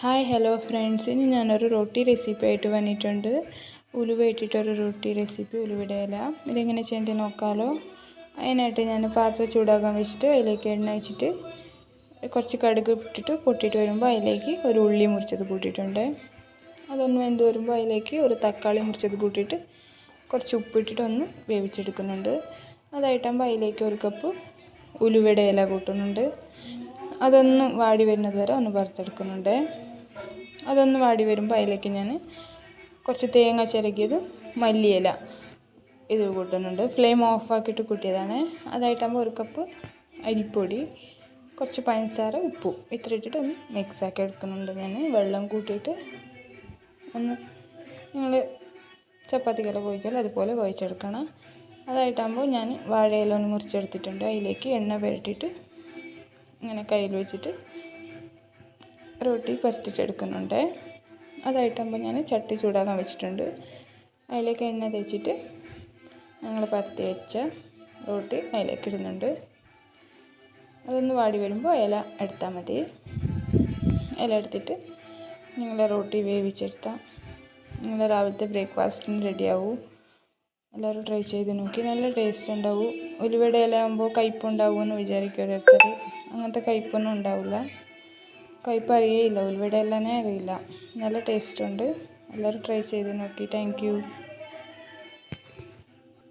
Hi hello friends, ഇനി ഞാനൊരു റൊട്ടി recipe ആയിട്ട് വന്നിട്ടുണ്ട്. ഉലുവ ഇട്ടിട്ടൊരു റൊട്ടി റെസിപ്പി, ഉലുവയുടെ ഇല. ഇതെങ്ങനെ ചെയ്യേണ്ടത് നോക്കാമല്ലോ. അതിനായിട്ട് ഞാൻ പാത്രം ചൂടാക്കാൻ വെച്ചിട്ട് അതിലേക്ക് എണ്ണ വെച്ചിട്ട് കുറച്ച് കടുക് ഇട്ടിട്ട് പൊട്ടിയിട്ട് വരുമ്പോൾ അതിലേക്ക് ഒരു ഉള്ളി മുറിച്ചത് കൂട്ടിയിട്ടുണ്ട്. അതൊന്ന് വെന്ത് വരുമ്പോൾ അതിലേക്ക് ഒരു തക്കാളി മുറിച്ചത് കൂട്ടിയിട്ട് കുറച്ച് ഉപ്പിട്ടിട്ട് ഒന്ന് വേവിച്ചെടുക്കുന്നുണ്ട്. അതായിട്ടാകുമ്പോൾ അതിലേക്ക് ഒരു കപ്പ് ഉലുവയുടെ ഇല കൂട്ടുന്നുണ്ട്. അതൊന്ന് വാടി വരുന്നത് വരെ ഒന്ന് വറുത്തെടുക്കുന്നുണ്ട്. അതൊന്ന് വാടി വരുമ്പോൾ അതിലേക്ക് ഞാൻ കുറച്ച് തേങ്ങ ചിരകിയത്, മല്ലിയില ഇത് കൂട്ടുന്നുണ്ട്. ഫ്ലെയിം ഓഫാക്കിയിട്ട് കൂട്ടിയതാണ്. അതായിട്ടാകുമ്പോൾ ഒരു കപ്പ് അരിപ്പൊടി, കുറച്ച് പഞ്ചസാര, ഉപ്പും ഇത്ര ഇട്ടിട്ട് ഒന്ന് മിക്സാക്കി എടുക്കുന്നുണ്ട്. ഞാൻ വെള്ളം കൂട്ടിയിട്ട് ഒന്ന് നിങ്ങൾ ചപ്പാത്തിക്കെല്ലാം കുഴയ്ക്കല്ലോ അതുപോലെ കുഴച്ചെടുക്കണം. അതായിട്ടാകുമ്പോൾ ഞാൻ വാഴയില ഒന്ന് മുറിച്ചെടുത്തിട്ടുണ്ട്. അതിലേക്ക് എണ്ണ പുരട്ടിയിട്ട് ഇങ്ങനെ കയ്യിൽ വെച്ചിട്ട് റൊട്ടി പരത്തിച്ചെടുക്കുന്നുണ്ട്. അതായിട്ടാകുമ്പോൾ ഞാൻ ചട്ടി ചൂടാക്കാൻ വെച്ചിട്ടുണ്ട്. അതിലേക്ക് എണ്ണ തേച്ചിട്ട് ഞങ്ങൾ പരത്തി വെച്ച റൊട്ടി അതിലേക്ക് ഇടുന്നുണ്ട്. അതൊന്ന് വാടി വരുമ്പോൾ ഇല എടുത്താൽ മതി. ഇല എടുത്തിട്ട് നിങ്ങളുടെ റൊട്ടി വേവിച്ചെടുത്താൽ നിങ്ങളുടെ രാവിലത്തെ ബ്രേക്ക്ഫാസ്റ്റിന് റെഡിയാവും. എല്ലാവരും ട്രൈ ചെയ്ത് നോക്കി, നല്ല ടേസ്റ്റ് ഉണ്ടാവും. ഉലുവയുടെ ഇല ആകുമ്പോൾ കയ്പ്പുണ്ടാവുമെന്ന് വിചാരിക്കും ഓരോരുത്തർ. അങ്ങനത്തെ കയ്പ്പൊന്നും ഉണ്ടാവില്ല. കയ്പ്പ് അറിയേയില്ല, ഉലുവയുടെ ഇലനെ അറിയില്ല. നല്ല ടേസ്റ്റ് ഉണ്ട്. എല്ലാവരും ട്രൈ ചെയ്ത് നോക്കി. Thank you.